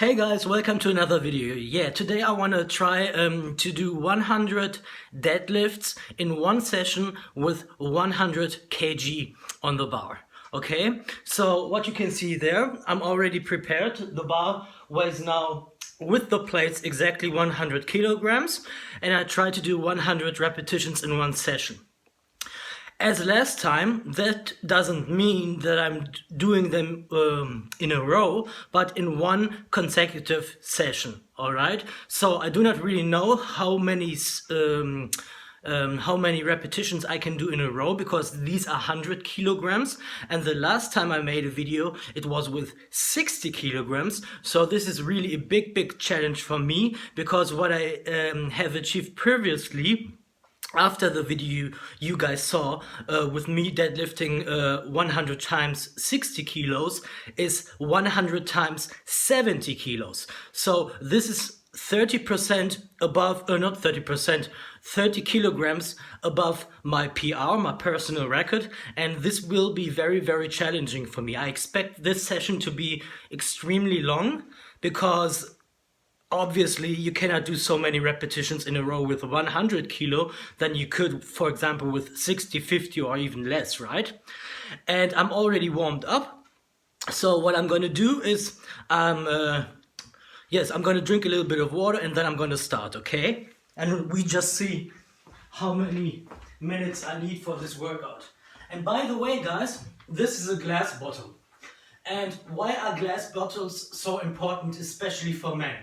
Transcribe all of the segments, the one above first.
Hey guys, welcome to another video. Yeah, today I want to try to do 100 deadlifts in one session with 100 kg on the bar. Okay, so what you can see there, I'm already prepared. The bar weighs now with the plates exactly 100 kilograms, and I try to do 100 repetitions in one session. As last time, that doesn't mean that I'm doing them in a row, but in one consecutive session. All right. So I do not really know how many repetitions I can do in a row, because these are 100 kilograms, and the last time I made a video it was with 60 kilograms. So this is really a big challenge for me, because what I have achieved previously, after the video you guys saw with me deadlifting 100 times 60 kilos, is 100 times 70 kilos. So this is 30% above, not 30%, 30 kilograms above my PR, my personal record, and this will be very challenging for me. I expect this session to be extremely long, because obviously you cannot do so many repetitions in a row with 100 kilo than you could, for example, with 60, 50 or even less, right? And I'm already warmed up. So what I'm going to do is, I'm going to drink a little bit of water and then I'm going to start, okay? And we just see how many minutes I need for this workout. And by the way, guys, this is a glass bottle. And why are glass bottles so important, especially for men?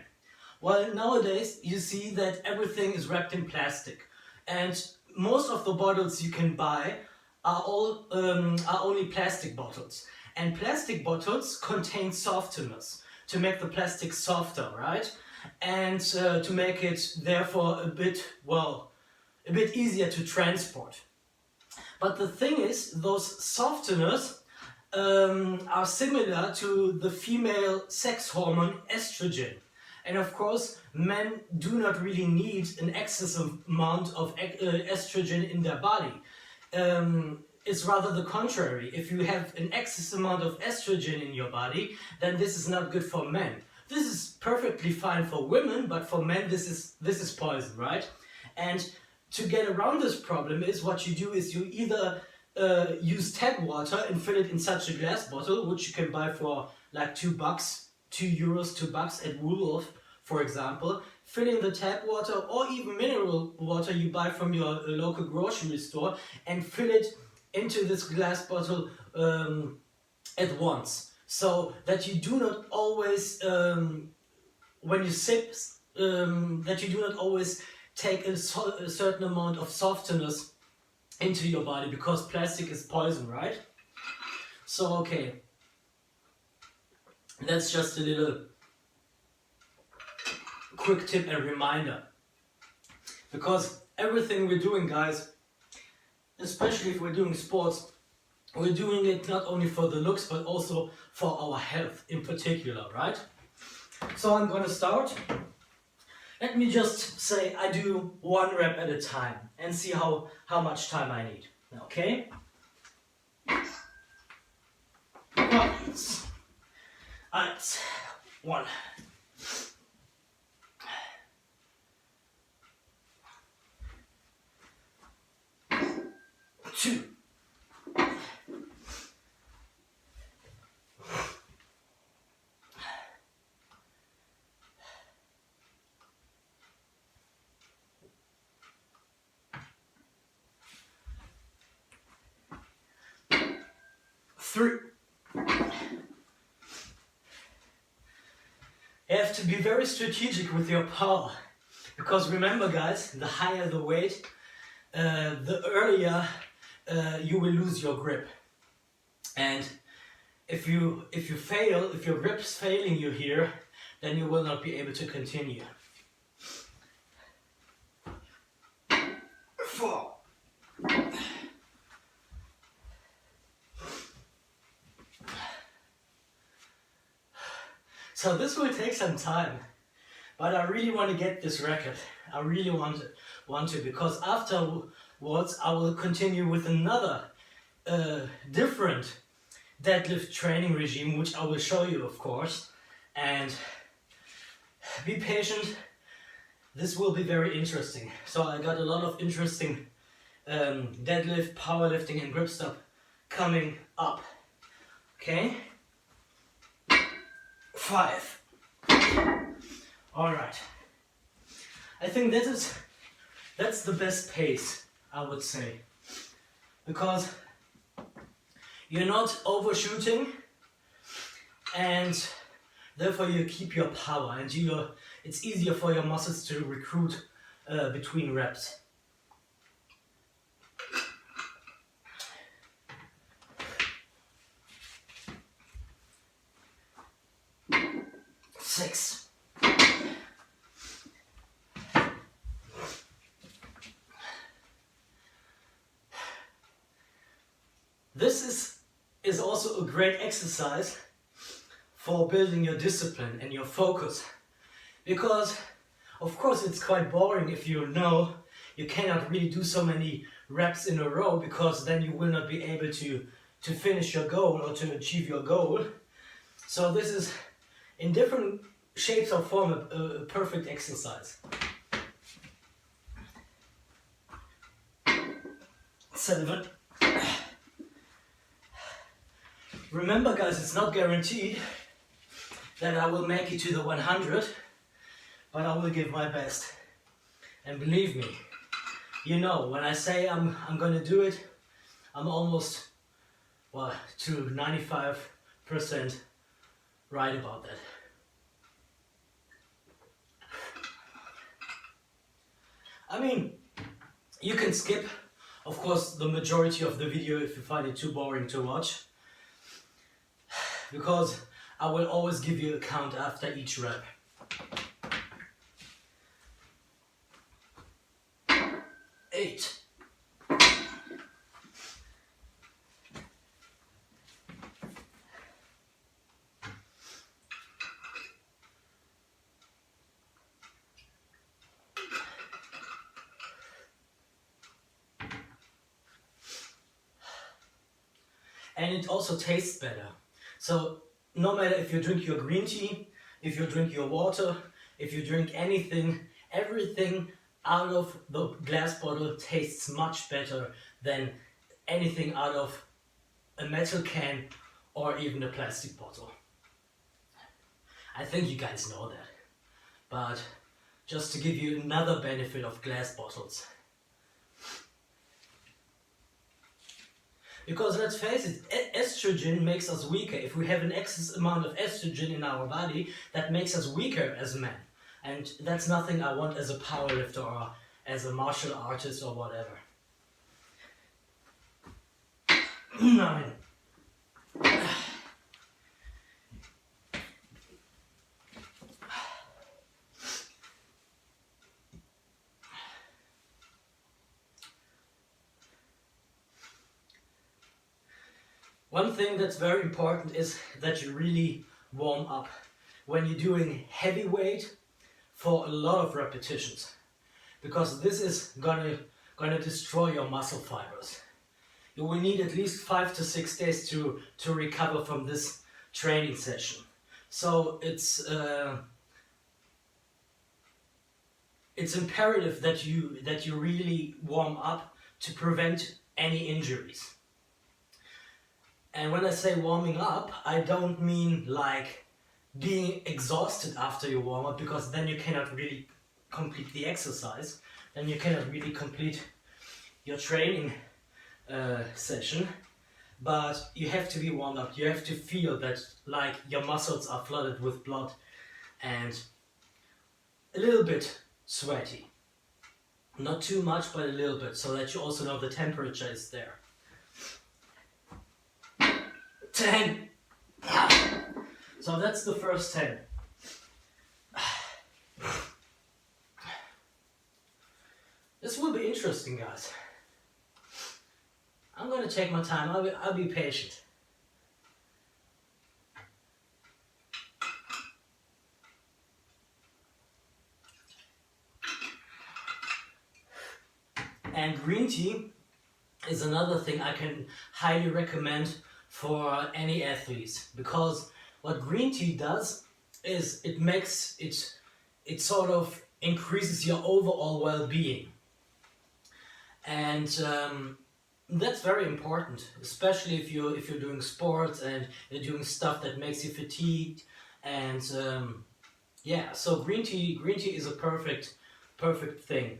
Well, nowadays you see that everything is wrapped in plastic, and most of the bottles you can buy are only plastic bottles. And plastic bottles contain softeners to make the plastic softer, right? And to make it therefore a bit easier to transport. But the thing is, those softeners are similar to the female sex hormone estrogen. And of course, men do not really need an excessive amount of estrogen in their body. It's rather the contrary. If you have an excess amount of estrogen in your body, then this is not good for men. This is perfectly fine for women, but for men this is poison, right? And to get around this problem is, what you do is you either use tap water and fill it in such a glass bottle, which you can buy for like €2, €2 at Woolworth, for example. Fill in the tap water or even mineral water you buy from your local grocery store, and fill it into this glass bottle at once, so that you do not always, when you sip, that you do not always take a certain amount of softeners into your body, because plastic is poison, right? So okay, that's just a little quick tip and reminder, because everything we're doing, guys, especially if we're doing sports, we're doing it not only for the looks but also for our health in particular, right? So I'm gonna start. Let me just say I do 1 rep at a time and see how much time I need. Okay? Alright, 1. 2. 3. You have to be very strategic with your power, because remember, guys, the higher the weight, the earlier you will lose your grip. And if you fail, if your grip's failing you here, then you will not be able to continue. 4. So this will take some time, but I really want to get this record. I really want to, because afterwards I will continue with another different deadlift training regime, which I will show you, of course. And Be patient. This will be very interesting. So I got a lot of interesting deadlift, powerlifting and grip stuff coming up. Okay? 5. Alright. I think that's the best pace, I would say. Because you're not overshooting and therefore you keep your power and it's easier for your muscles to recruit between reps. Six. This is also a great exercise for building your discipline and your focus, because of course it's quite boring if you know you cannot really do so many reps in a row, because then you will not be able to finish your goal or to achieve your goal. So this is in different shapes or form a perfect exercise. 7. Remember guys, it's not guaranteed that I will make it to the 100, but I will give my best. And believe me, you know, when I say I'm gonna do it, I'm almost, well, to 95% right about that. I mean, you can skip, of course, the majority of the video if you find it too boring to watch, because I will always give you a count after each rep. 8. And it also tastes better. So no matter if you drink your green tea, if you drink your water, if you drink anything, everything out of the glass bottle tastes much better than anything out of a metal can or even a plastic bottle. I think you guys know that. But just to give you another benefit of glass bottles. Because let's face it, estrogen makes us weaker. If we have an excess amount of estrogen in our body, that makes us weaker as men. And that's nothing I want as a powerlifter or as a martial artist or whatever. 9. One thing that's very important is that you really warm up when you're doing heavy weight for a lot of repetitions, because this is gonna destroy your muscle fibers. You will need at least 5 to 6 days to recover from this training session. So it's imperative that you really warm up to prevent any injuries. And when I say warming up, I don't mean like being exhausted after you warm up, because then you cannot really complete the exercise. Then you cannot really complete your training session. But you have to be warmed up. You have to feel that like your muscles are flooded with blood and a little bit sweaty. Not too much, but a little bit, so that you also know the temperature is there. 10. So that's the first 10. This will be interesting, guys. I'm gonna take my time. I'll be patient. And green tea is another thing I can highly recommend for any athletes, because what green tea does is it makes it it sort of increases your overall well-being. And that's very important, especially if you're doing sports and you're doing stuff that makes you fatigued. And yeah, so green tea is a perfect thing.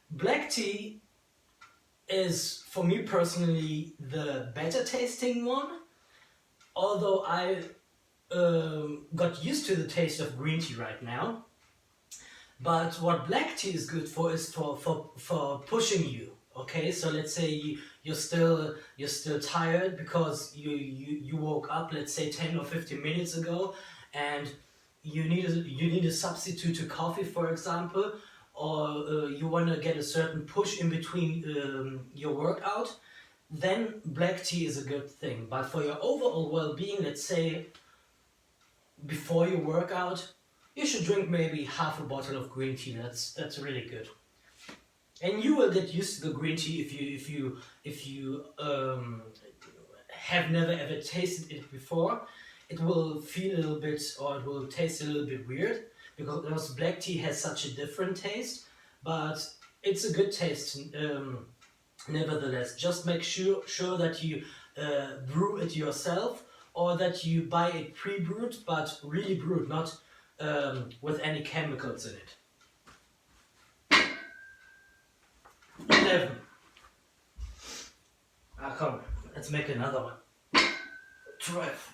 Black tea is, for me personally, the better tasting one, although I got used to the taste of green tea right now. But what black tea is good for is for pushing you. Okay, so let's say you're still tired because you woke up, let's say 10 or 15 minutes ago, and you need a substitute to coffee, for example, or you want to get a certain push in between your workout. Then black tea is a good thing. But for your overall well-being, let's say before your workout, you should drink maybe half a bottle of green tea. That's really good. And you will get used to the green tea if you have never ever tasted it before. It will feel a little bit, or it will taste a little bit weird, because black tea has such a different taste, but it's a good taste nevertheless. Just make sure that you brew it yourself, or that you buy it pre-brewed, but really brewed, not with any chemicals in it. 11. Ah, come, let's make another one. 12.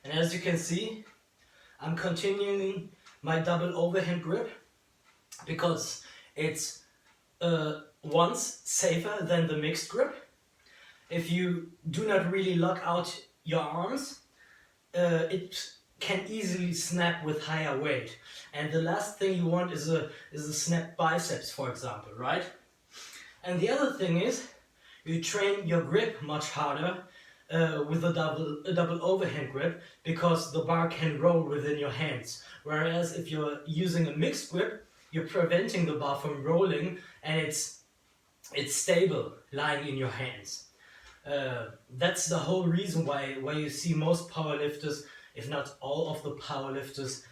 And as you can see, I'm continuing my double overhand grip because it's once safer than the mixed grip. If you do not really lock out your arms, it can easily snap with higher weight. And the last thing you want is a snap biceps, for example, right? And the other thing is, you train your grip much harder with a double overhand grip, because the bar can roll within your hands. Whereas if you're using a mixed grip, you're preventing the bar from rolling, and it's stable lying in your hands. That's the whole reason why you see most powerlifters, if not all of the powerlifters,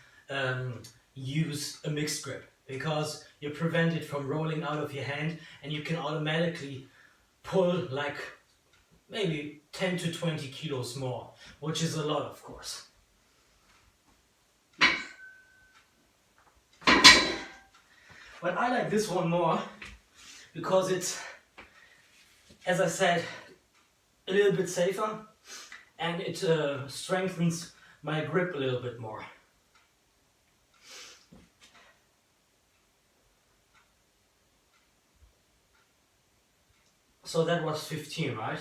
use a mixed grip, because you prevent it from rolling out of your hand, and you can automatically pull like maybe 10 to 20 kilos more, which is a lot, of course. But I like this one more because it's, as I said, a little bit safer, and it strengthens my grip a little bit more. So that was 15, right?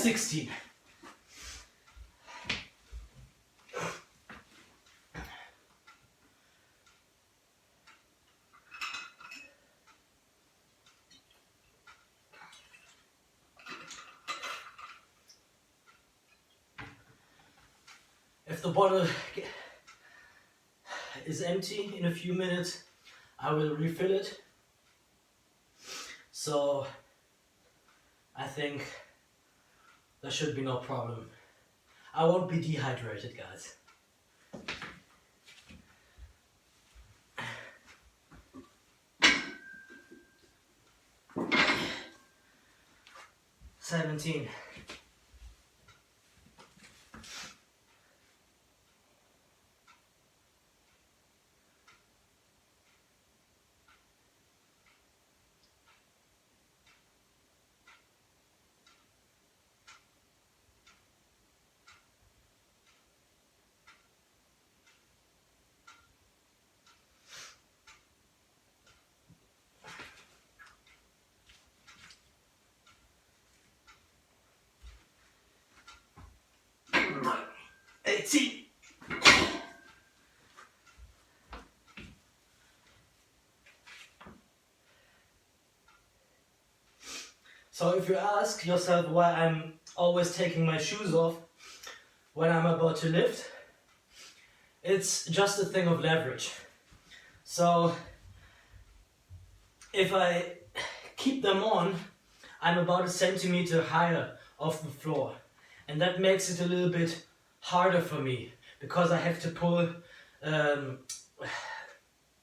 $16. If the bottle is empty in a few minutes, I will refill it. So I think there should be no problem. I won't be dehydrated, guys. $17. 18. So if you ask yourself why I'm always taking my shoes off when I'm about to lift, it's just a thing of leverage. So if I keep them on, I'm about a centimeter higher off the floor. And that makes it a little bit harder for me because I have to pull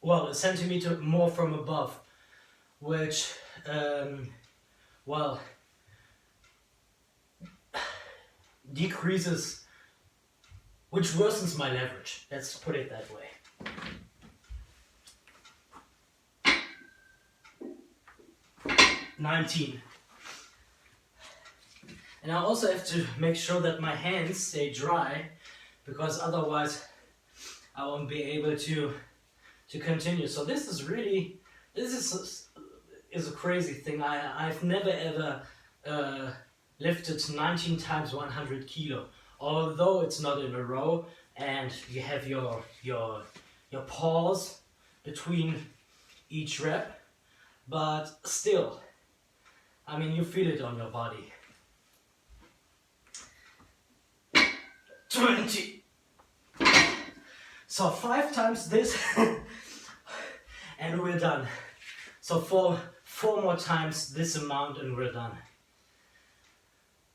well, a centimeter more from above, which well, decreases, which worsens my leverage. Let's put it that way. $19. And I also have to make sure that my hands stay dry, because otherwise I won't be able to continue. So this is really, this is a crazy thing. I've never ever lifted 19 times 100 kilo, although it's not in a row and you have your pause between each rep, but still, I mean, you feel it on your body. 20. So 5 times this and we're done. So four more times this amount and we're done.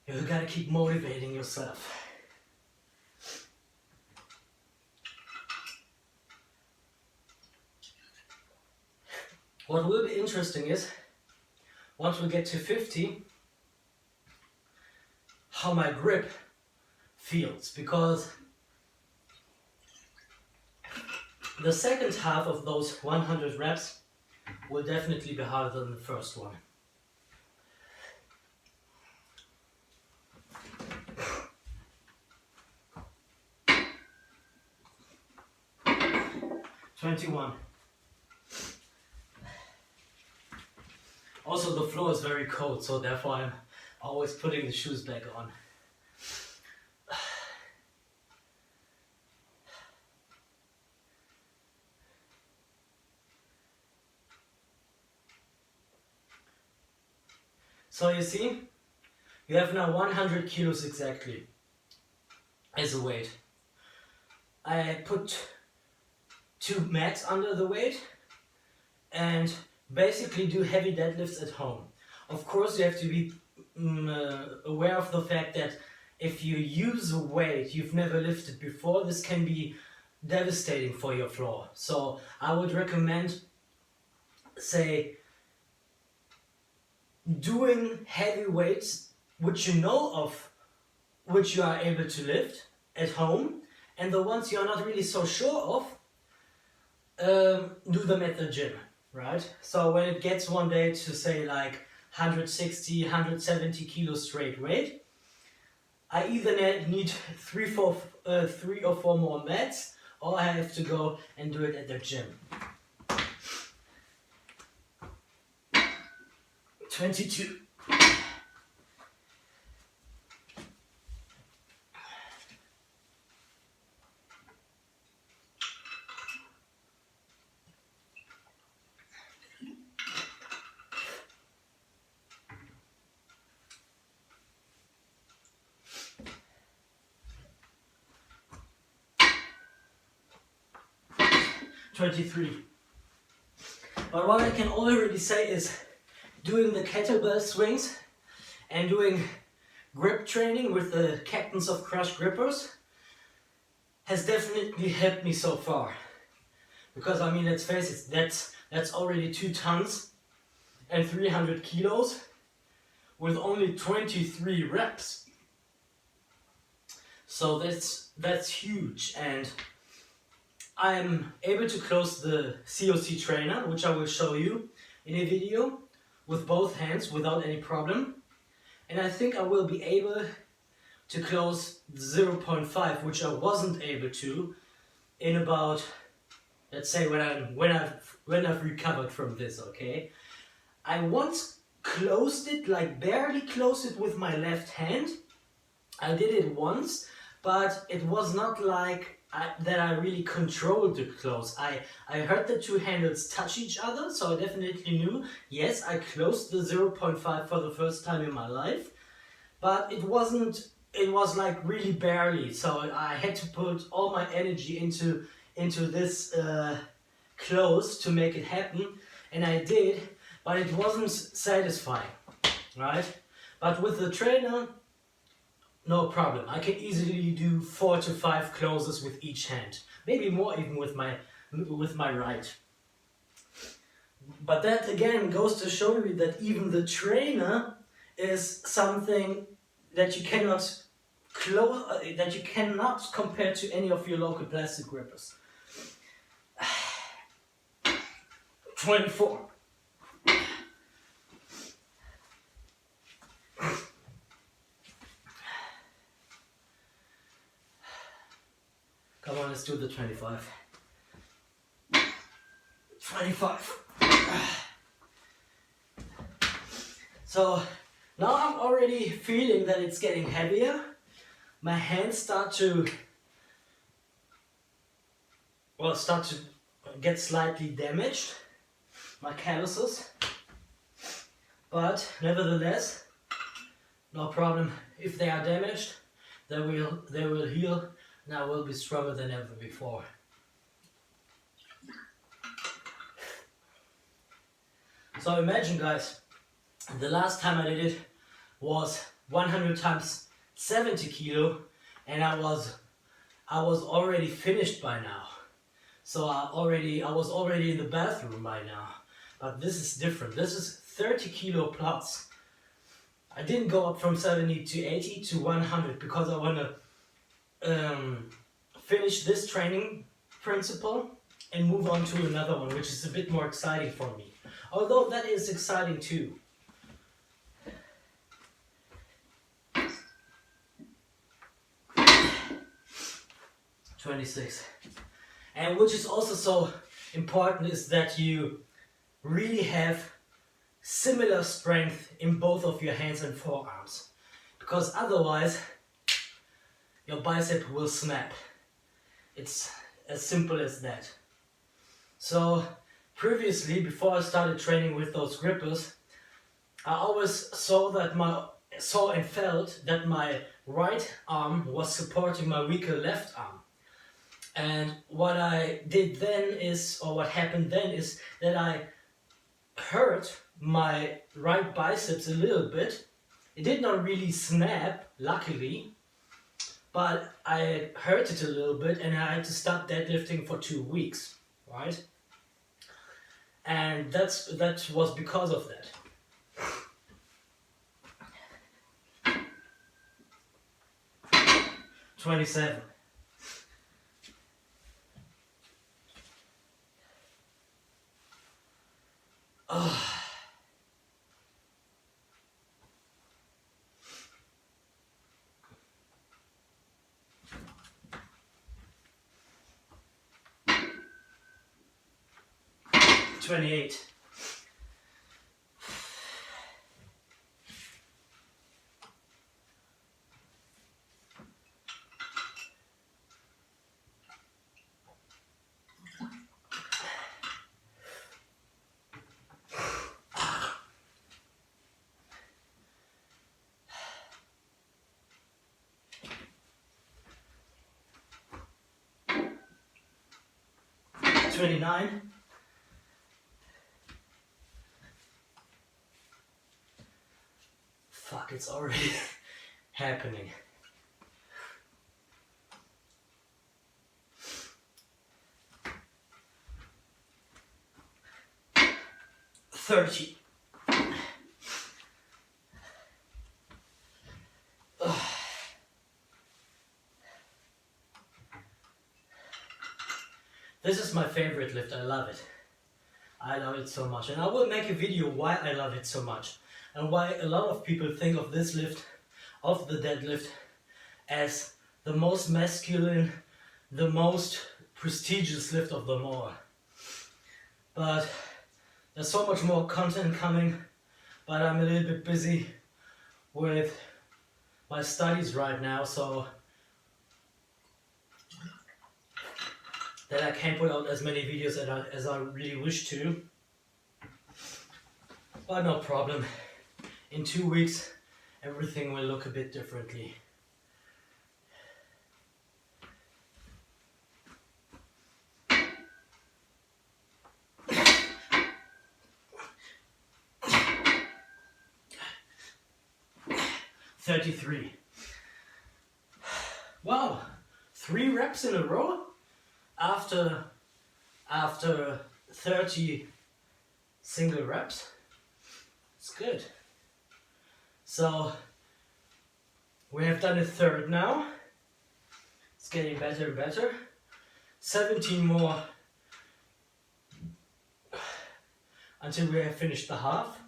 You gotta keep motivating yourself. What will be interesting is, once we get to 50, how my grip feels, because the second half of those 100 reps will definitely be harder than the first one. $21. Also, the floor is very cold, so therefore I'm always putting the shoes back on. So you see, you have now 100 kilos exactly as a weight. I put 2 mats under the weight and basically do heavy deadlifts at home. Of course, you have to be aware of the fact that if you use a weight you've never lifted before, this can be devastating for your floor. So I would recommend, say, doing heavy weights which you know of, which you are able to lift at home, and the ones you are not really so sure of, do them at the gym, right? So when it gets one day to say like 160, 170 kilos straight weight, I either need 3 or 4 more mats, or I have to go and do it at the gym. 22. $23. But what I can already say is, doing the kettlebell swings and doing grip training with the Captains of Crush grippers has definitely helped me so far. Because I mean, let's face it, that's already 2 tons and 300 kilos with only 23 reps. So that's huge, and I'm able to close the COC trainer, which I will show you in a video, with both hands without any problem. And I think I will be able to close 0.5, which I wasn't able to in about, let's say, when I've recovered from this, okay? I once closed it, like barely closed it with my left hand. I did it once, but it was not like that I really controlled the close. I heard the two handles touch each other, so I definitely knew, yes, I closed the 0.5 for the first time in my life, but it wasn't, it was like really barely, so I had to put all my energy into this close to make it happen, and I did, but it wasn't satisfying, right? But with the trainer, no problem. I can easily do 4 to 5 closes with each hand. Maybe more even with my right. But that again goes to show you that even the trainer is something that you cannot compare to any of your local plastic grippers. 24. Come on, let's do the 25. 25. So now I'm already feeling that it's getting heavier. My hands start to get slightly damaged, my calluses. But nevertheless, no problem. If they are damaged, they will heal. And I will be stronger than ever before. So imagine, guys, the last time I did it was 100 times 70 kilo, and I was already finished by now. So I was already in the bathroom by now. But this is different. This is 30 kilo plus. I didn't go up from 70 to 80 to 100 because I want to finish this training principle and move on to another one, which is a bit more exciting for me. Although that is exciting too. $26. And which is also so important is that you really have similar strength in both of your hands and forearms. Because otherwise your bicep will snap. It's as simple as that. So previously, before I started training with those grippers, I always saw and felt that my right arm was supporting my weaker left arm. And what I did then is, or what happened then is that I hurt my right biceps a little bit. It did not really snap, luckily, but I hurt it a little bit and I had to stop deadlifting for 2 weeks, right? And that was because of that. 27. Oh. 28. $29. Fuck, it's already happening. $30. This is my favorite lift. I love it. I love it so much, and I will make a video why I love it so much and why a lot of people think of this lift, of the deadlift, as the most masculine, the most prestigious lift of them all. But there's so much more content coming, but I'm a little bit busy with my studies right now, so that I can't put out as many videos as I really wish to. But no problem. In 2 weeks, everything will look a bit differently. $33. Wow, 3 reps in a row after 30 single reps. It's good. So we have done a third now. It's getting better and better. 17 more until we have finished the half.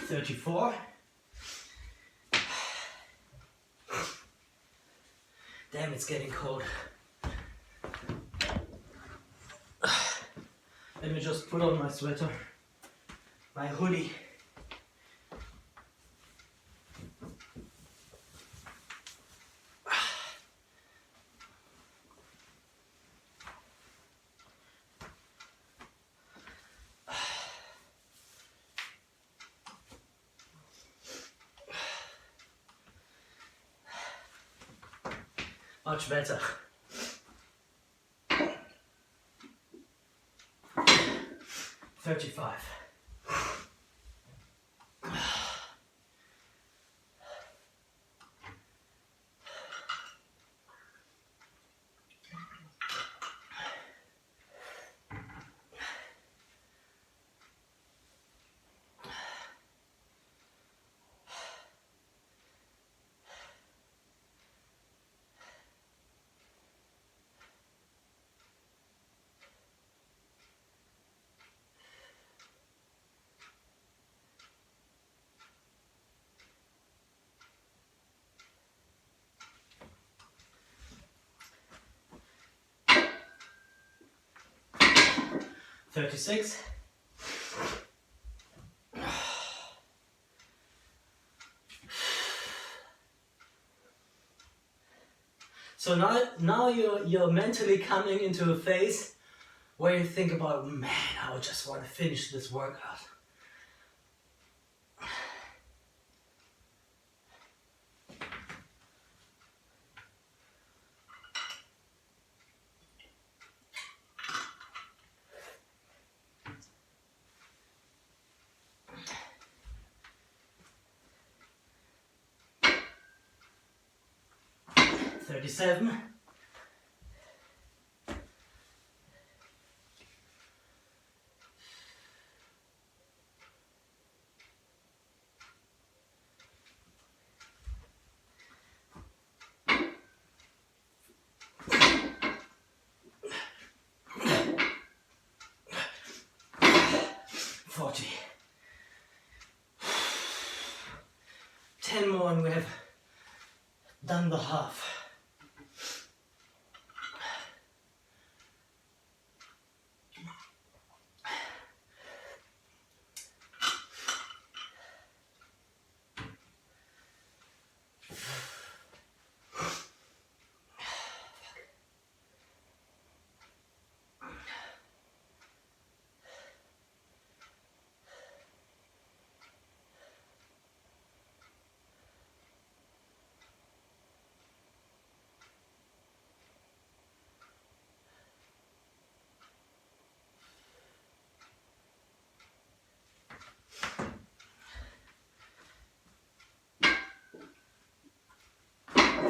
$34. Damn, it's getting cold. Let me just put on my sweater, my hoodie. Much better. 35. $36. So now you're mentally coming into a phase where you think about, man, I would just want to finish this workout. $37. $40. 10 more and we have done the half.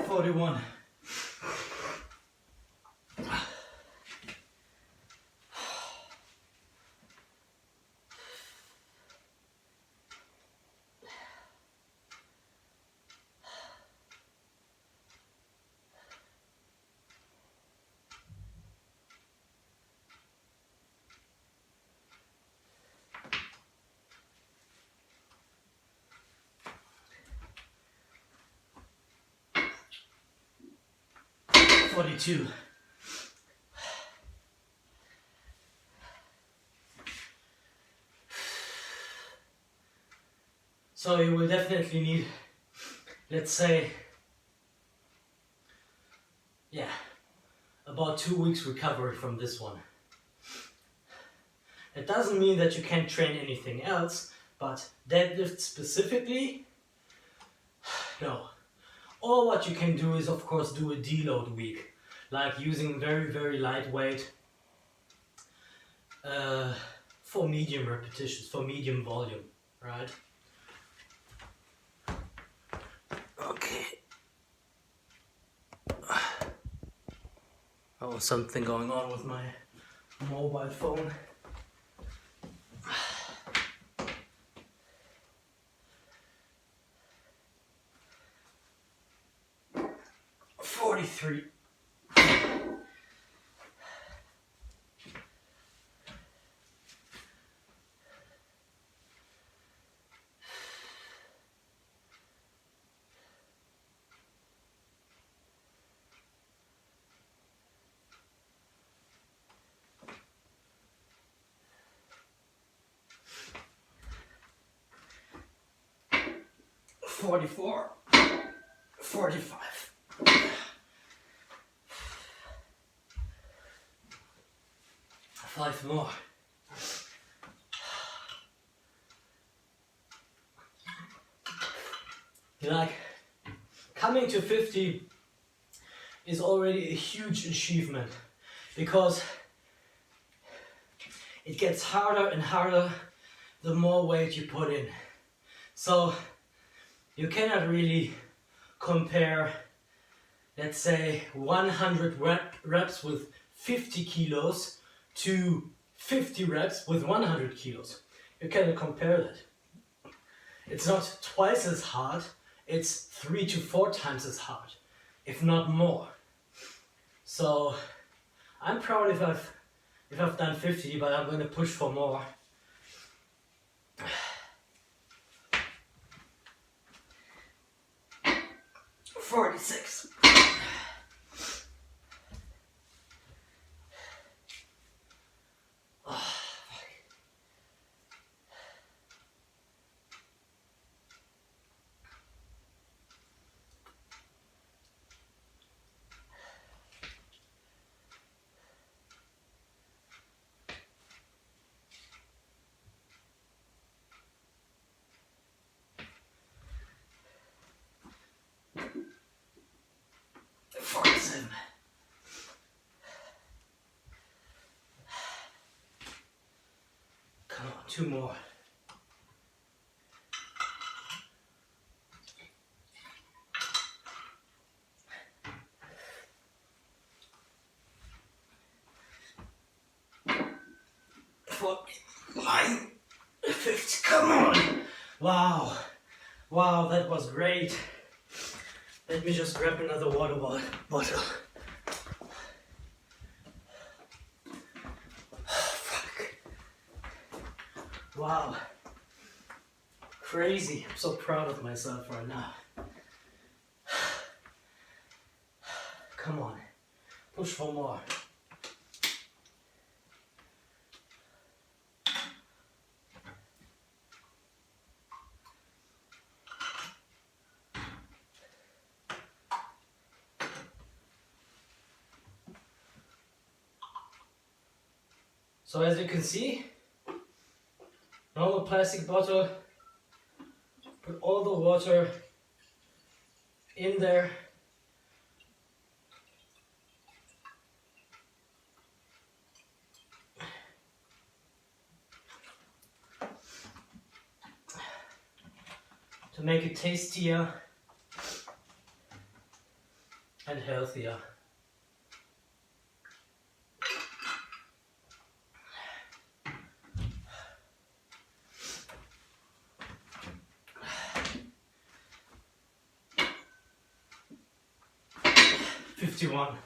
$41. 42. So you will definitely need, let's say, yeah, about 2 weeks recovery from this one. It doesn't mean that you can't train anything else, but deadlift specifically, no. Or what you can do is, of course, do a deload week, like using very lightweight for medium repetitions, for medium volume, right? Okay. Oh, something going on with my mobile phone. 43. $44, $45. 5 more. Like, coming to 50 is already a huge achievement, because it gets harder and harder the more weight you put in. So you cannot really compare, let's say, 100 reps with 50 kilos to 50 reps with 100 kilos. You cannot compare that. It's not twice as hard, it's 3 to 4 times as hard, if not more. So I'm proud if I've done 50, but I'm going to push for more. $46. Oh, $47. Come on, 2 more. $49, $50. Come on! Wow, wow, that was great. Let me just grab another water bottle. Fuck. Wow. Crazy. I'm so proud of myself right now. Come on. Push for more. So as you can see, normal plastic bottle, put all the water in there. To make it tastier and healthier. $51.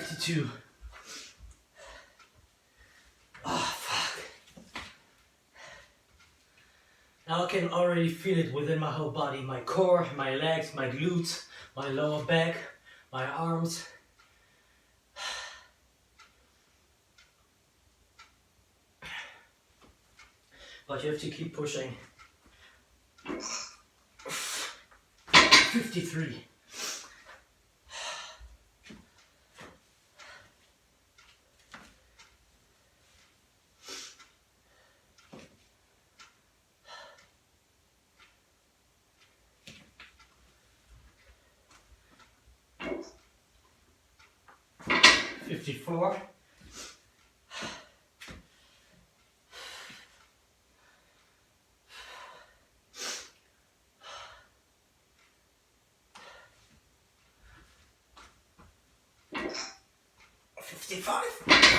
52. Oh, fuck. Now I can already feel it within my whole body. My core, my legs, my glutes, my lower back, my arms. But you have to keep pushing. 53. 54. 55.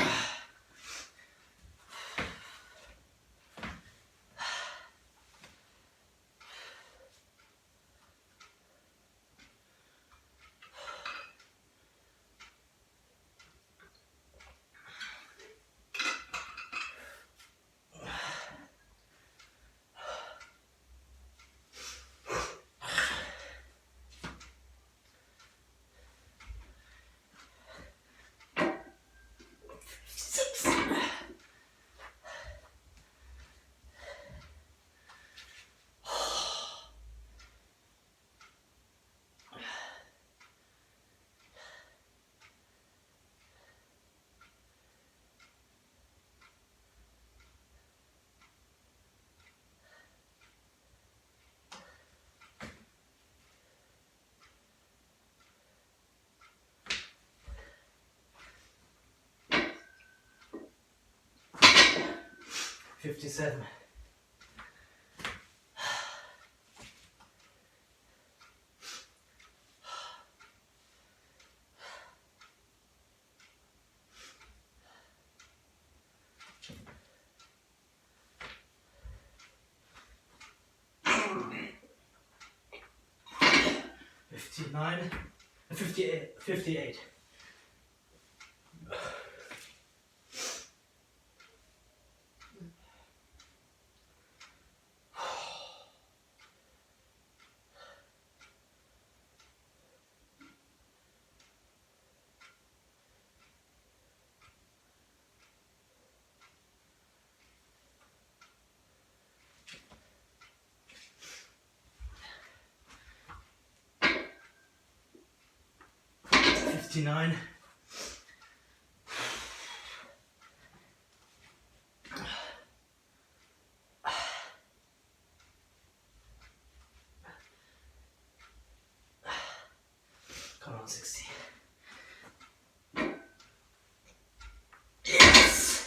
57. 59. 58. 58. 59. 60. Yes!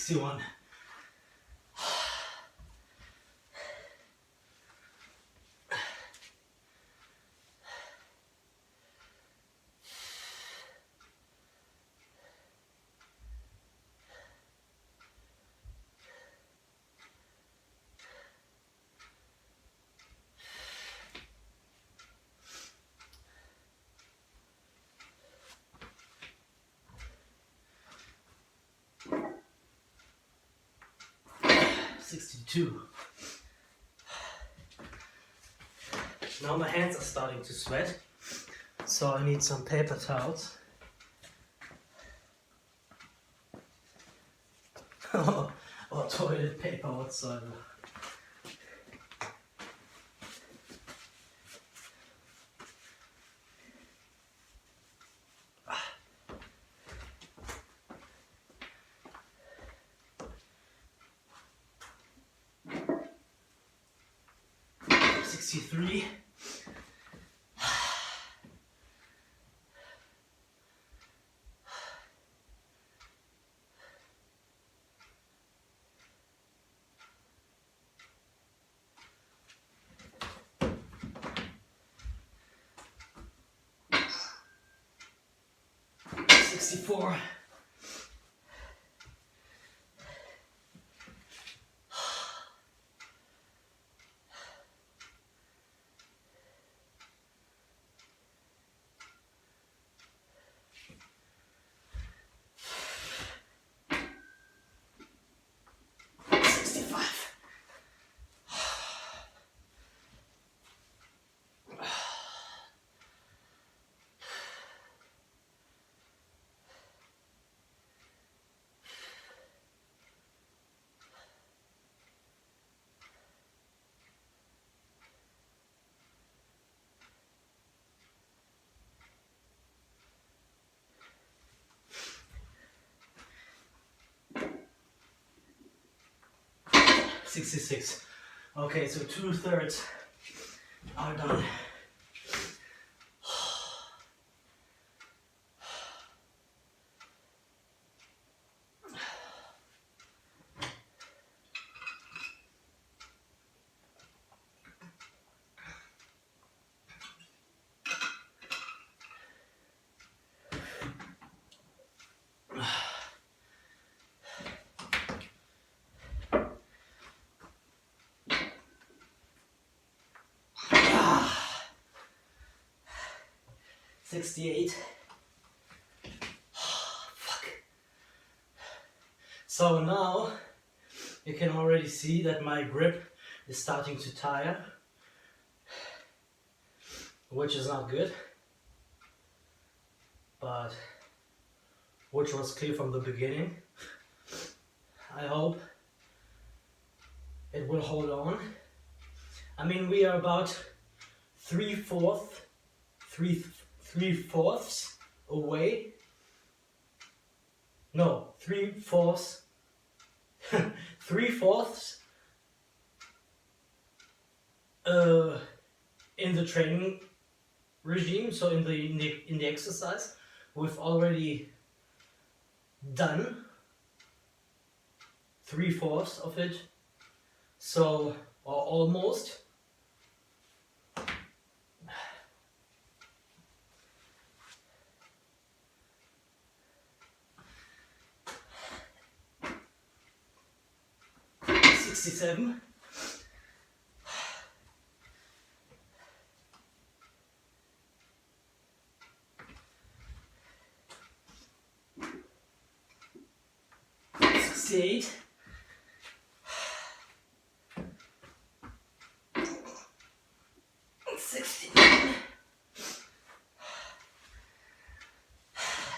One. Two. Now my hands are starting to sweat, so I need some paper towels. Or toilet paper whatsoever. 64. $66. Okay, so 2/3 are done. Ah, 68. Fuck. So now you can already see that my grip is starting to tire, which is not good, but which was clear from the beginning. I hope it will hold on. I mean, we are about three-fourths away. No, three-fourths in the training regime, so in the exercise. We've already done 3/4 of it, so, or almost. $67. $68. $69.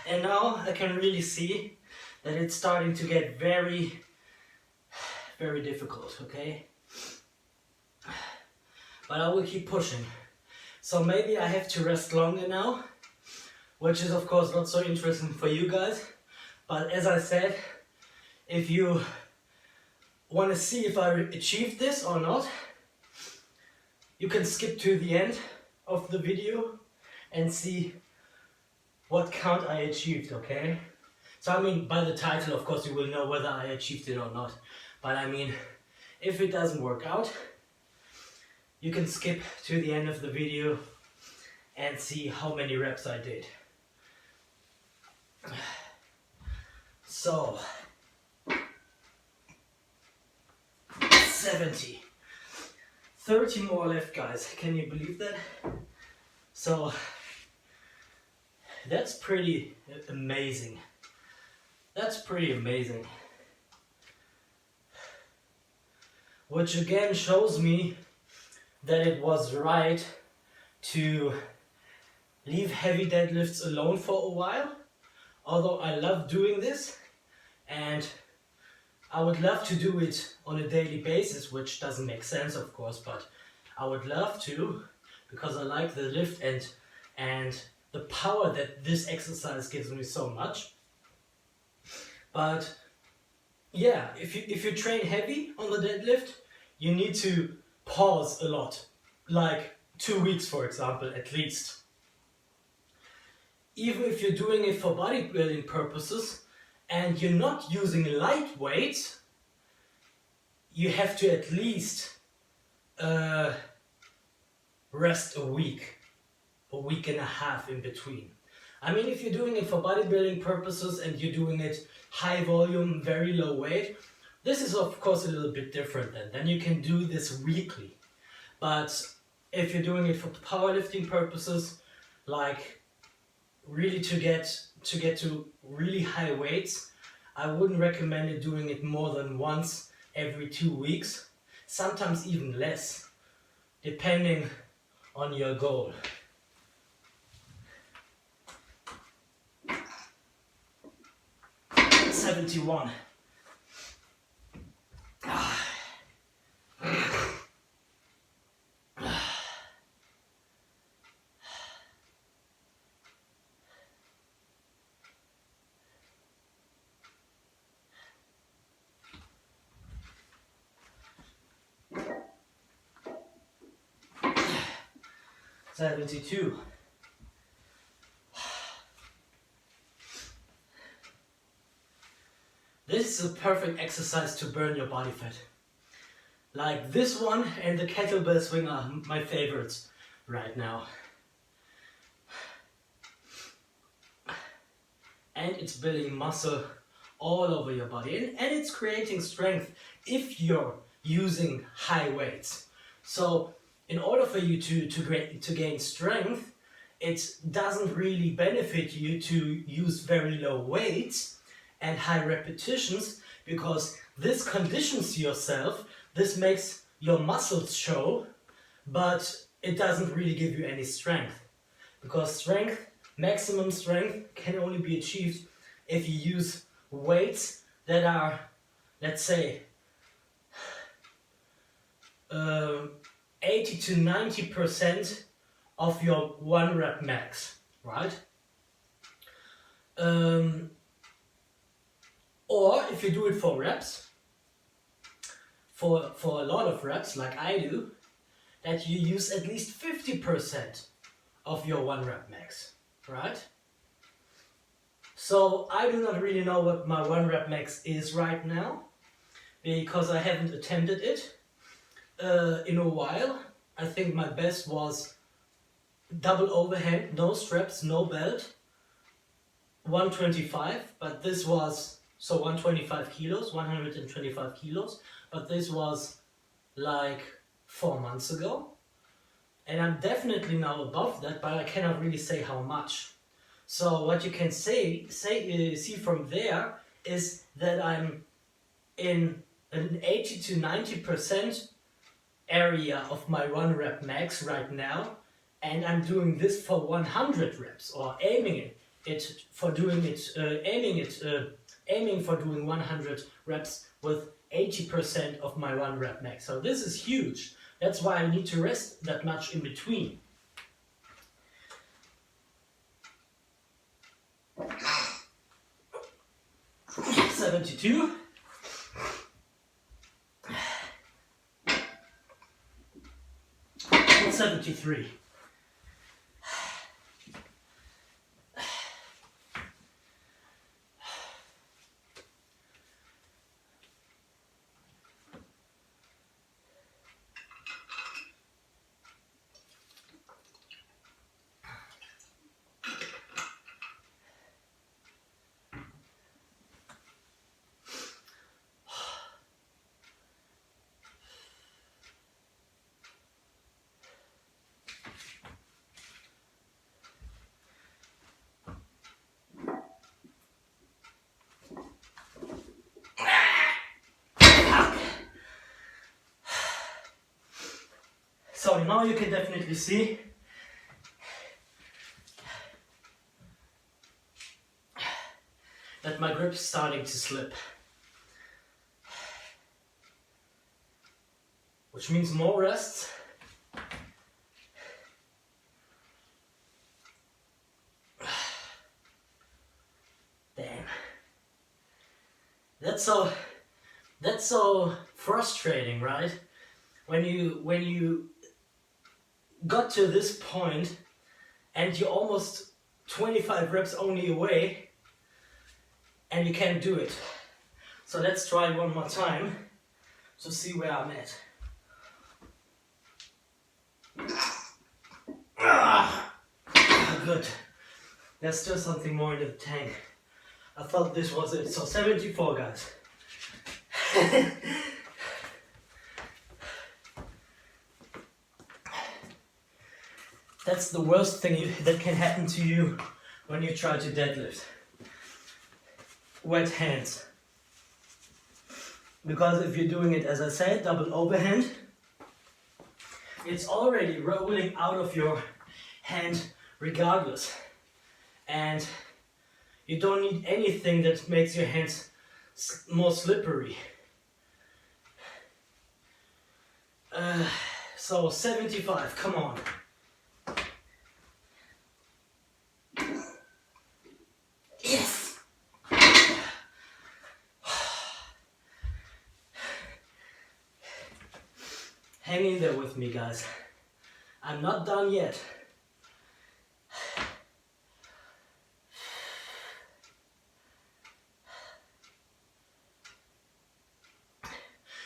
And now I can really see that it's starting to get very difficult, okay? But I will keep pushing. So maybe I have to rest longer now, which is of course not so interesting for you guys. But as I said, if you want to see if I achieved this or not, you can skip to the end of the video and see what count I achieved, okay? So I mean, by the title, of course, you will know whether I achieved it or not. But I mean, if it doesn't work out, you can skip to the end of the video and see how many reps I did. So, 70. 30 more left, guys. Can you believe that? So, that's pretty amazing. That's pretty amazing. Which again shows me that it was right to leave heavy deadlifts alone for a while. Although I love doing this and I would love to do it on a daily basis, which doesn't make sense of course, but I would love to because I like the lift and the power that this exercise gives me so much. But yeah, if you train heavy on the deadlift, you need to pause a lot, like 2 weeks for example, at least. Even if you're doing it for bodybuilding purposes and you're not using light weights, you have to at least rest a week and a half in between. I mean, if you're doing it for bodybuilding purposes and you're doing it high volume, very low weight, this is of course a little bit different then. Then you can do this weekly. But if you're doing it for powerlifting purposes, like really to get to really high weights, I wouldn't recommend it doing it more than once every 2 weeks, sometimes even less, depending on your goal. '71. 72. This is a perfect exercise to burn your body fat. Like this one and the kettlebell swing are my favorites right now. And it's building muscle all over your body, and it's creating strength if you're using high weights. So in order for you to gain strength, it doesn't really benefit you to use very low weights and high repetitions, because this conditions yourself, this makes your muscles show, but it doesn't really give you any strength. Because strength, maximum strength, can only be achieved if you use weights that are, let's say, 80 to 90% of your 1 rep max, right? Or if you do it for reps, for a lot of reps like I do, that you use at least 50% of your 1 rep max, right? So I do not really know what my 1 rep max is right now, because I haven't attempted it in a while. I think my best was double overhead, no straps, no belt, 125, but this was, so 125 kilos, 125 kilos, but this was like 4 months ago. And I'm definitely now above that, but I cannot really say how much. So what you can see from there is that I'm in an 80 to 90% area of my 1 rep max right now, and I'm doing this for 100 reps, or aiming for doing 100 reps with 80% of my 1 rep max. So this is huge. That's why I need to rest that much in between. '72. 73. So now you can definitely see that my grip's starting to slip, which means more rests. Damn, that's so frustrating, right? When you got to this point and you're almost 25 reps only away and you can't do it. So let's try one more time to see where I'm at. Good. There's still something more in the tank. I thought this was it. So 74, guys. That's the worst thing that can happen to you when you try to deadlift. Wet hands. Because if you're doing it, as I said, double overhand, it's already rolling out of your hand regardless. And you don't need anything that makes your hands more slippery. So 75, come on. Yes! Hang in there with me, guys. I'm not done yet.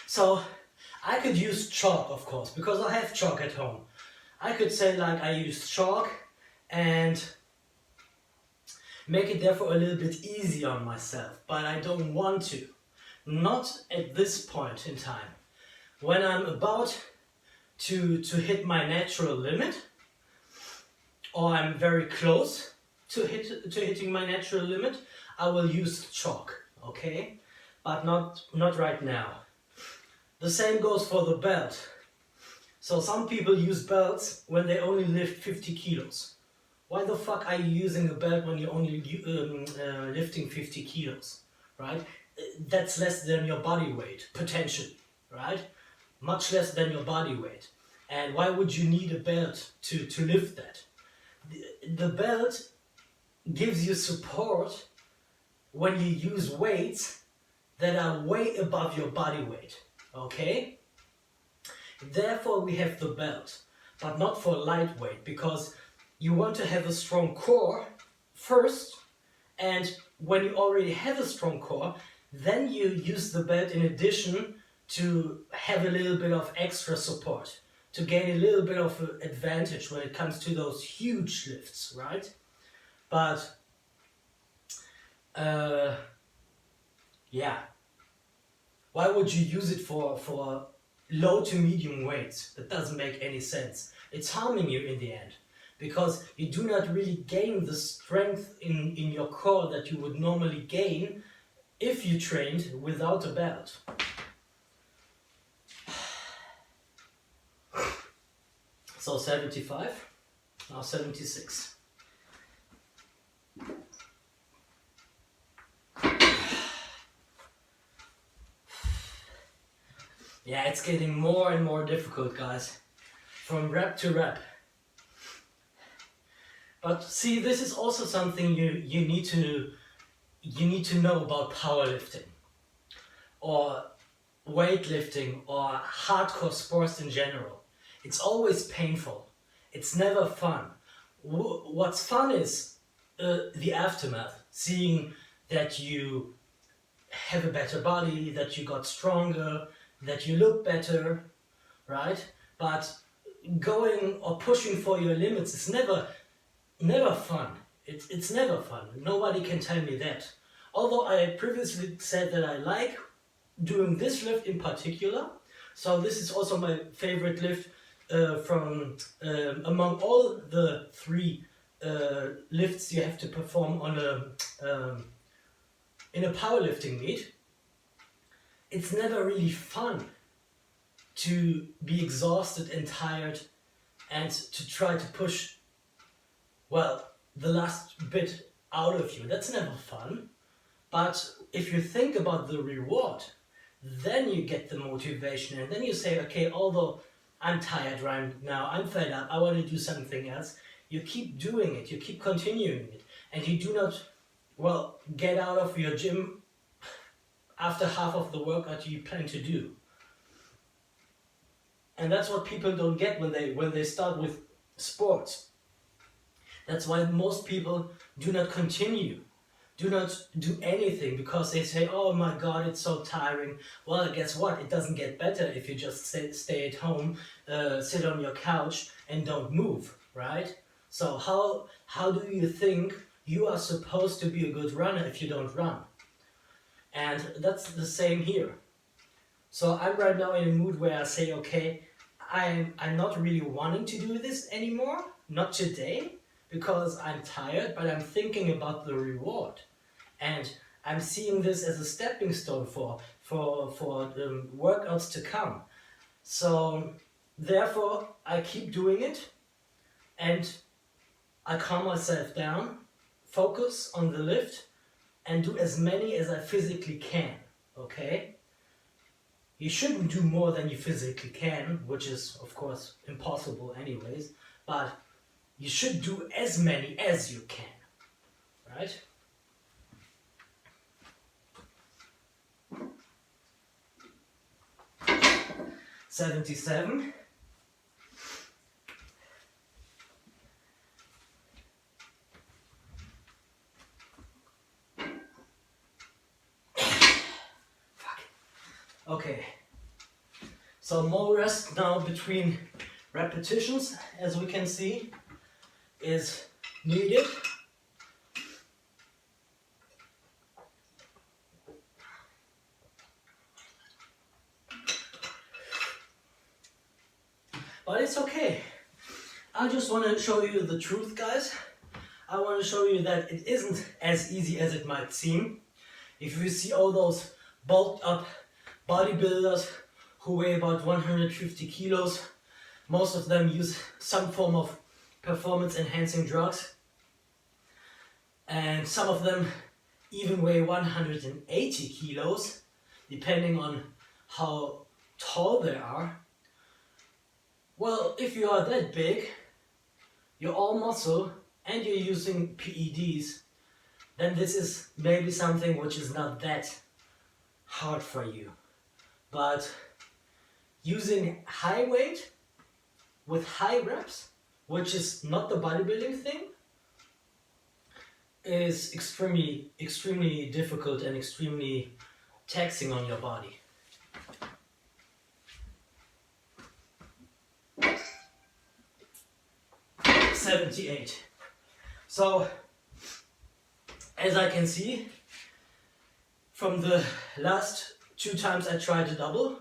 So I could use chalk, of course, because I have chalk at home. I could say like I use chalk and make it therefore a little bit easier on myself, but I don't want to. Not at this point in time. When I'm about to hit my natural limit, or I'm very close to hitting my natural limit, I will use chalk, okay? But not right now. The same goes for the belt. So some people use belts when they only lift 50 kilos. Why the fuck are you using a belt when you're only lifting 50 kilos, right? That's less than your body weight, potentially, right? Much less than your body weight. And why would you need a belt to lift that? The belt gives you support when you use weights that are way above your body weight, okay? Therefore we have the belt, but not for lightweight, because you want to have a strong core first, and when you already have a strong core, then you use the belt in addition to have a little bit of extra support, to gain a little bit of an advantage when it comes to those huge lifts, right? But yeah, why would you use it for low to medium weights? That doesn't make any sense. It's harming you in the end, because you do not really gain the strength in your core that you would normally gain if you trained without a belt. So 75, now 76. Yeah, it's getting more and more difficult, guys, from rep to rep. But see, this is also something you need to know about powerlifting, or weightlifting, or hardcore sports in general. It's always painful. It's never fun. What's fun is the aftermath, seeing that you have a better body, that you got stronger, that you look better, right? But going or pushing for your limits is never fun. It's never fun. Nobody can tell me that. Although I previously said that I like doing this lift in particular. So this is also my favorite lift from among all the three lifts you have to perform on in a powerlifting meet. It's never really fun to be exhausted and tired and to try to push, well, the last bit out of you. That's never fun. But if you think about the reward, then you get the motivation, and then you say, okay, although I'm tired right now, I'm fed up, I want to do something else. You keep doing it, you keep continuing it, and you do not, well, get out of your gym after half of the workout you plan to do. And that's what people don't get when they start with sports. That's why most people do not continue, do not do anything, because they say, oh my god, it's so tiring. Well, guess what? It doesn't get better if you just stay at home, sit on your couch and don't move, right? So how do you think you are supposed to be a good runner if you don't run. And that's the same here. So I'm right now in a mood where I say, okay, I'm not really wanting to do this anymore, not today, because I'm tired, but I'm thinking about the reward. And I'm seeing this as a stepping stone for the workouts to come. So therefore I keep doing it, and I calm myself down, focus on the lift, and do as many as I physically can, okay? You shouldn't do more than you physically can, which is of course impossible anyways, but you should do as many as you can, right? $77. Okay, so more rest now between repetitions, as we can see, is needed. But it's okay. I just want to show you the truth, guys. I want to show you that it isn't as easy as it might seem. If you see all those bulked up bodybuilders who weigh about 150 kilos, most of them use some form of performance enhancing drugs, and some of them even weigh 180 kilos, depending on how tall they are. Well, if you are that big, you're all muscle, and you're using PEDs, then this is maybe something which is not that hard for you. But using high weight with high reps, which is not the bodybuilding thing, is extremely difficult and extremely taxing on your body. $78. So, as I can see, from the last 2 times I tried to double,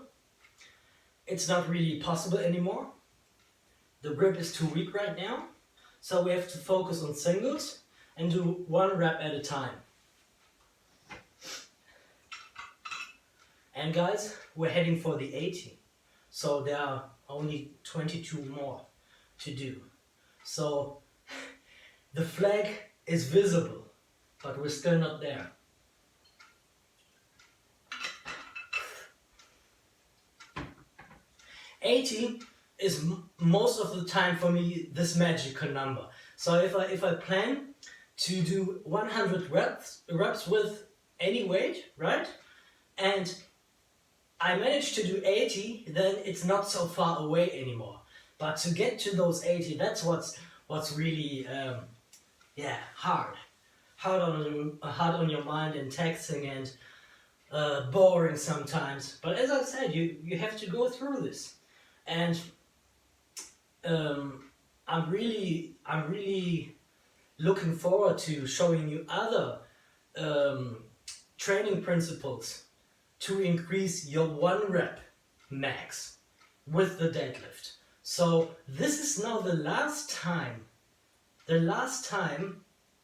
it's not really possible anymore. The grip is too weak right now, so we have to focus on singles and do 1 rep at a time. And guys, we're heading for the 80, so there are only 22 more to do. So the flag is visible, but we're still not there. $80 is most of the time for me this magical number. So if I plan to do 100 reps with any weight, right? And I manage to do 80, then it's not so far away anymore. But to get to those 80, that's what's really hard on your mind, and taxing and boring sometimes. But as I said, you have to go through this. And I'm really looking forward to showing you other training principles to increase your 1 rep max with the deadlift. So this is now the last time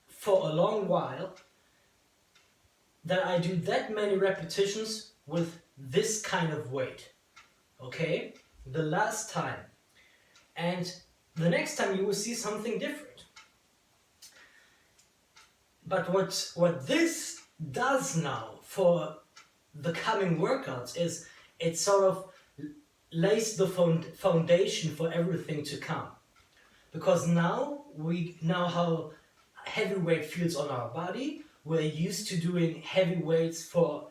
for a long while that I do that many repetitions with this kind of weight. Okay? The last time. And the next time you will see something different. But what this does now for the coming workouts is it sort of lays the foundation for everything to come. Because now we know how heavy weight feels on our body. We're used to doing heavy weights for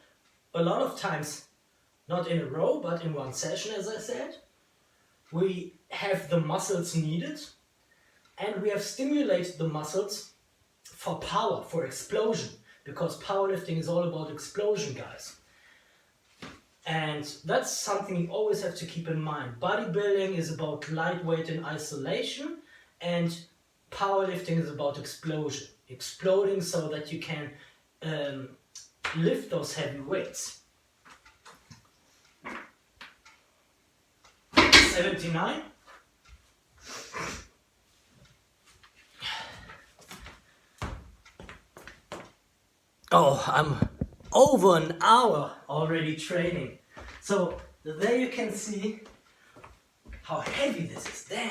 a lot of times, not in a row, but in one session, as I said. We have the muscles needed, and we have stimulated the muscles for power, for explosion, because powerlifting is all about explosion, guys. And that's something you always have to keep in mind. Bodybuilding is about lightweight and isolation, and powerlifting is about explosion. exploding so that you can lift those heavy weights. 79. Oh, I'm over an hour already training. So there you can see how heavy this is. Damn.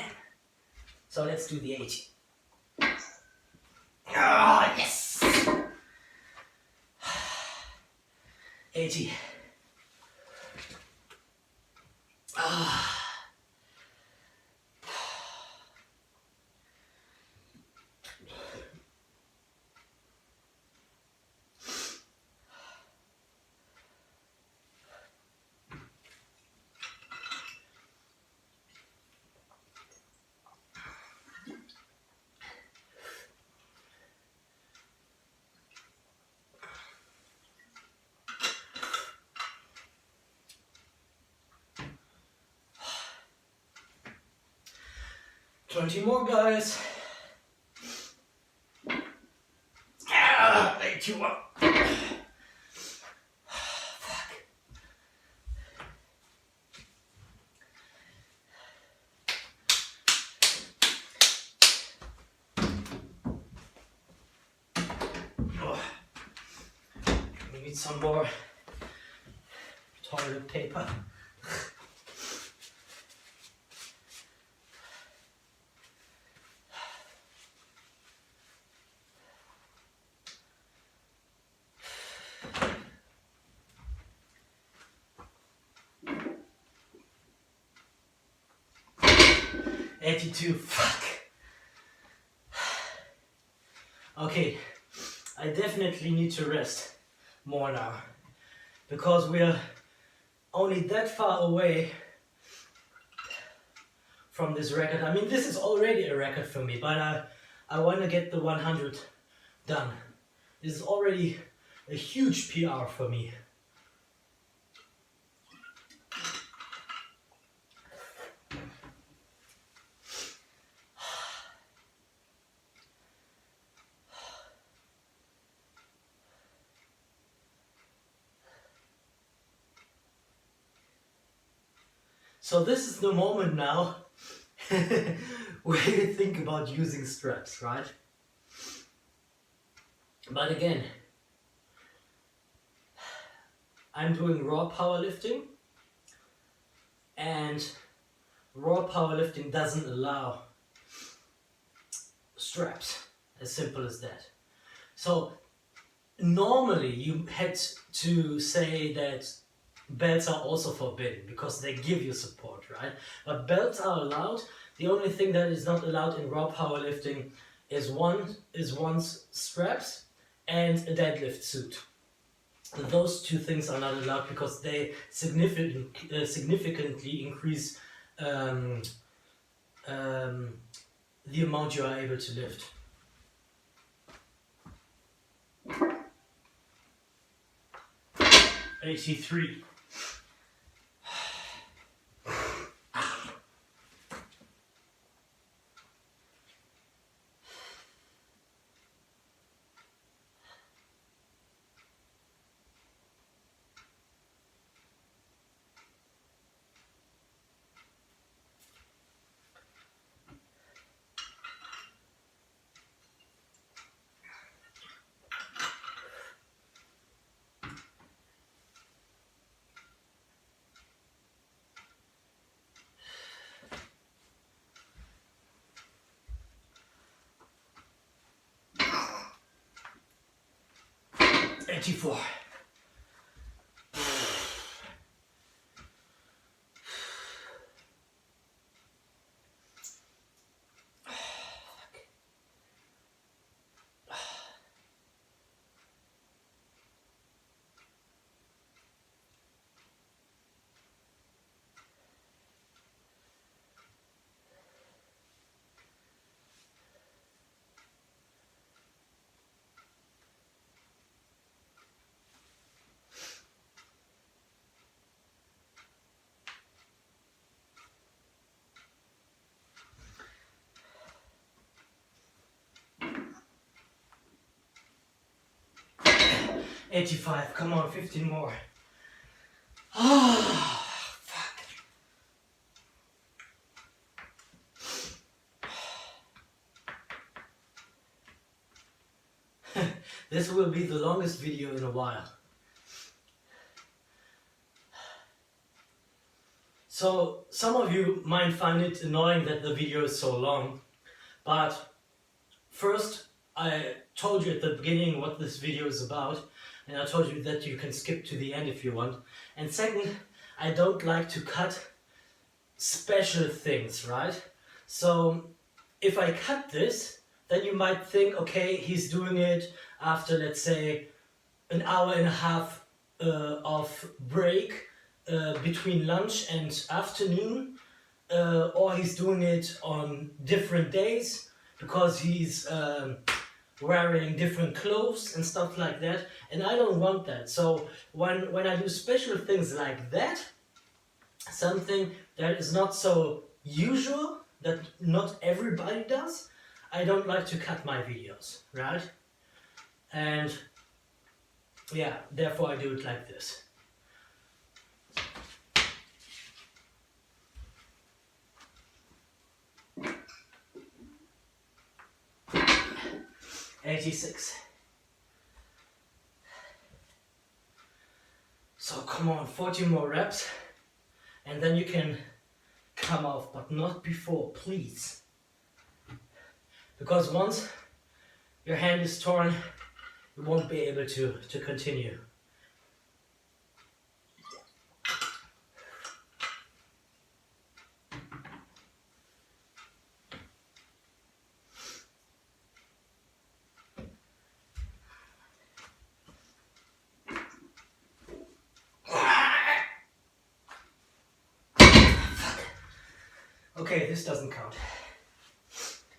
So let's do the 80. Ah, yes. 80. Ah. 20 more, guys. 81. Fuck. Oh. We need some more toilet paper. Fuck. Okay, I definitely need to rest more now because we are only that far away from this record. I mean, this is already a record for me, but I want to get the 100 done. This is already a huge PR for me. So this is the moment now where you think about using straps, right? But again, I'm doing raw powerlifting, and raw powerlifting doesn't allow straps, as simple as that. So normally you had to say that belts are also forbidden because they give you support, right? But belts are allowed. The only thing that is not allowed in raw powerlifting is one's straps and a deadlift suit. Those two things are not allowed because they significantly increase the amount you are able to lift. $83. 84. 85, come on, 15 more. Oh, fuck. This will be the longest video in a while. So some of you might find it annoying that the video is so long, but first I told you at the beginning what this video is about, and I told you that you can skip to the end if you want. And second, I don't like to cut special things, right? So if I cut this, then you might think, okay, he's doing it after, let's say, an hour and a half of break between lunch and afternoon, or he's doing it on different days because he's wearing different clothes and stuff like that, and I don't want that. So when I do special things like that, something that is not so usual, that not everybody does, I don't like to cut my videos, right? And yeah, therefore I do it like this. $86. So come on, 40 more reps, and then you can come off, but not before, please. Because once your hand is torn, you won't be able to continue. Okay, this doesn't count.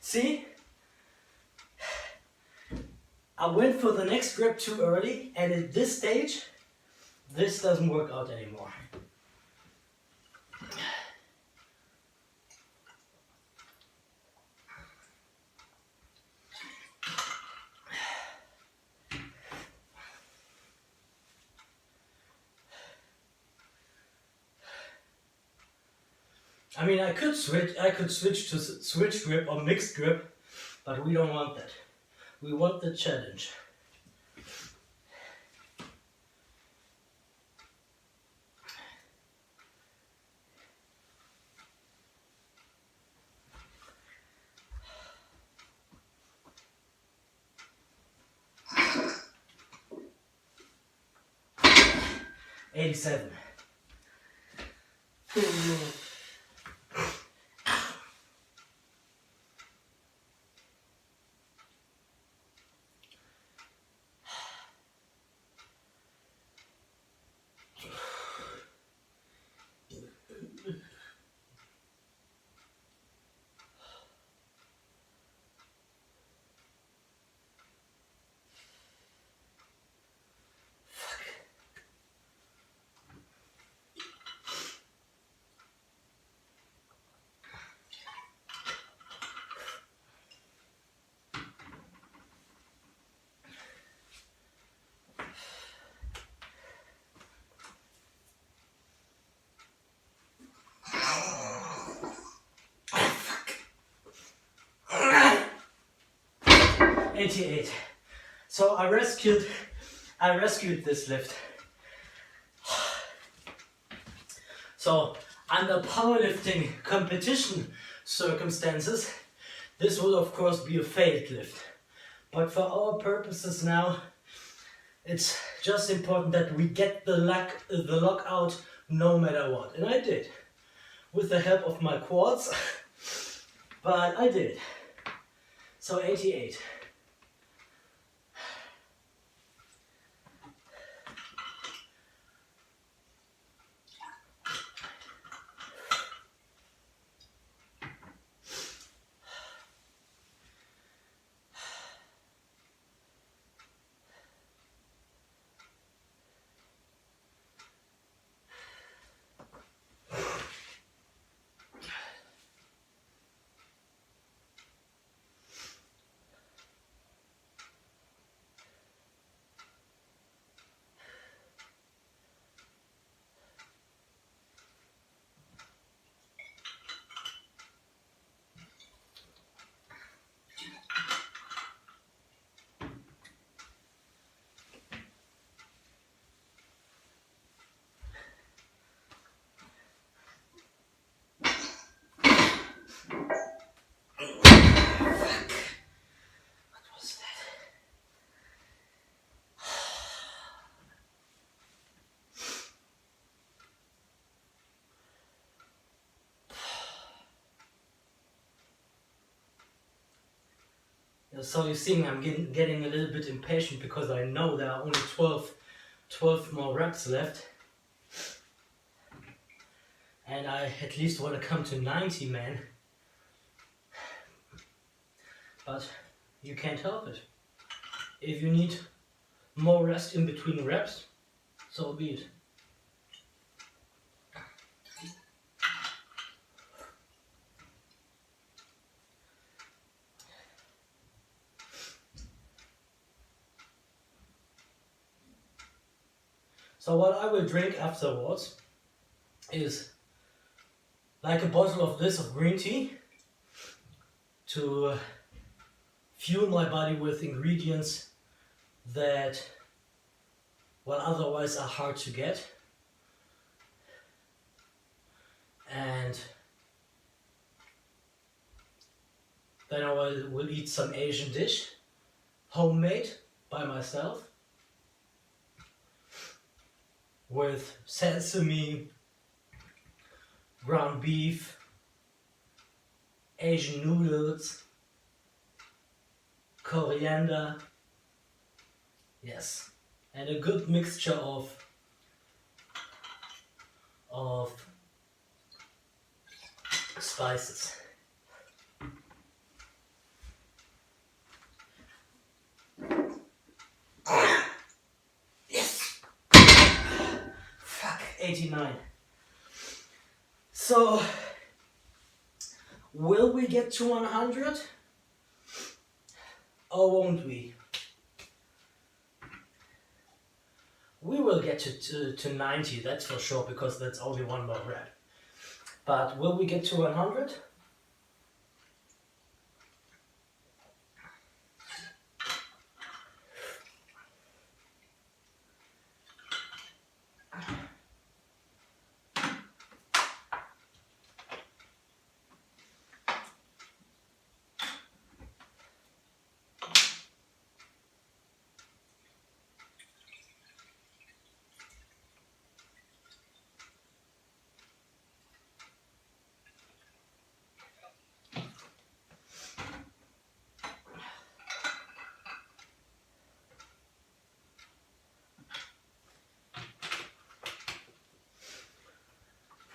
See? I went for the next rep too early, and at this stage, this doesn't work out anymore. I mean, I could switch to switch grip or mixed grip, but we don't want that. We want the challenge. $87. $88. So I rescued this lift. So under powerlifting competition circumstances, this will of course be a failed lift. But for our purposes now, it's just important that we get the lock out no matter what. And I did, with the help of my quads, but I did. So 88. So you're seeing I'm getting a little bit impatient because I know there are only 12 more reps left. And I at least want to come to 90, man. But you can't help it. If you need more rest in between reps, so be it. So what I will drink afterwards is like a bottle of this of green tea to fuel my body with ingredients that, well, otherwise are hard to get. And then I will eat some Asian dish, homemade by myself, with sesame, ground beef, Asian noodles, coriander, yes, and a good mixture of spices. Yes! Fuck, 89. So, will we get to 100? Or won't we? We will get to 90, that's for sure, because that's only one more rep. But will we get to 100?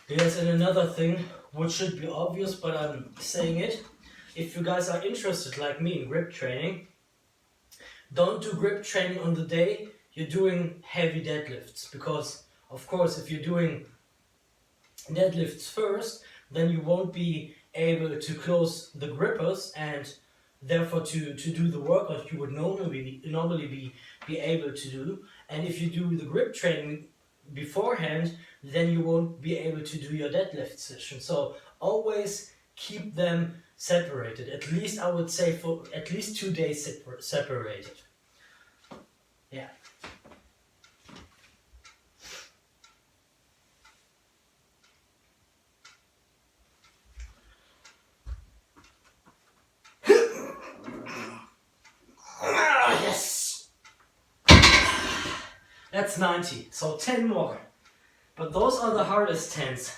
Yes, and another thing, which should be obvious, but I'm saying it. If you guys are interested, like me, in grip training, don't do grip training on the day you're doing heavy deadlifts. Because, of course, if you're doing deadlifts first, then you won't be able to close the grippers and therefore to do the workout you would normally be able to do. And if you do the grip training beforehand, then you won't be able to do your deadlift session. So always keep them separated. At least I would say for at least 2 days separated. Yeah. Yes. That's 90. So 10 more. But those are the hardest 10s.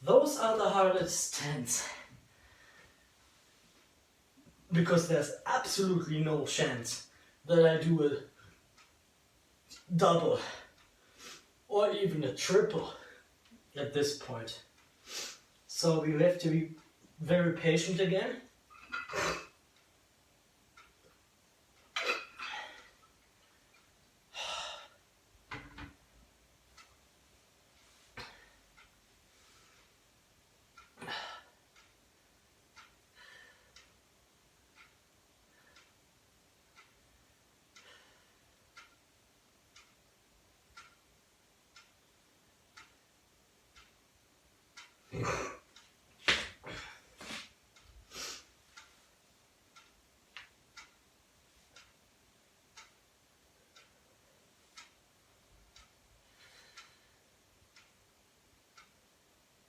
Those are the hardest 10s. Because there's absolutely no chance that I do a double or even a triple at this point. So we have to be very patient again.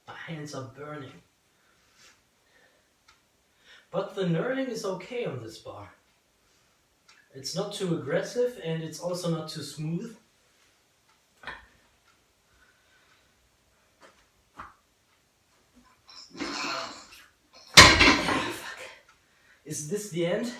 My hands are burning. But the knurling is okay on this bar. It's not too aggressive and it's also not too smooth. Is this the end?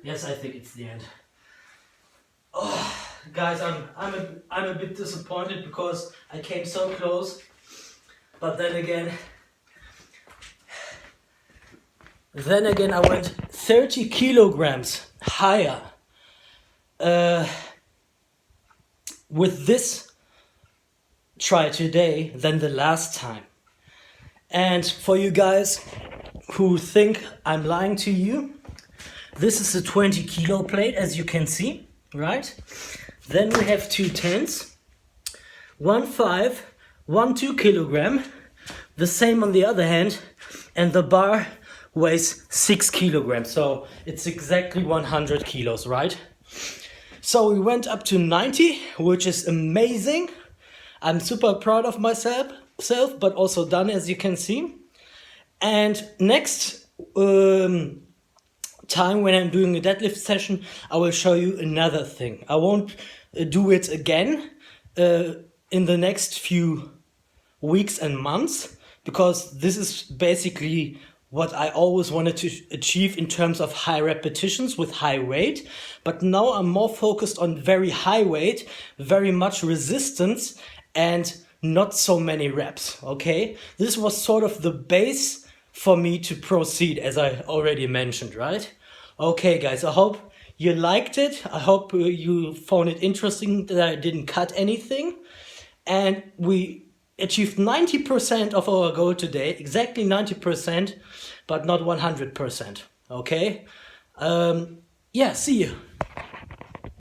Yes, I think it's the end. Oh, guys, I'm a bit disappointed because I came so close, but then again I went 30 kilograms higher with this try today than the last time. And for you guys who think I'm lying to you, this is a 20 kilo plate, as you can see, right? Then we have two 10s, 1 5, 1 2 kilogram, the same on the other hand, and the bar weighs 6 kilograms, so it's exactly 100 kilos, right? So we went up to 90, which is amazing. I'm super proud of myself, but also done, as you can see. And next time when I'm doing a deadlift session, I will show you another thing. I won't do it again in the next few weeks and months, because this is basically what I always wanted to achieve in terms of high repetitions with high weight. But now I'm more focused on very high weight, very much resistance, and not so many reps, okay? This was sort of the base for me to proceed, as I already mentioned, right? Okay, guys, I hope you liked it. I hope you found it interesting that I didn't cut anything. And we achieved 90% of our goal today, exactly 90%, but not 100%, okay? Yeah, see you.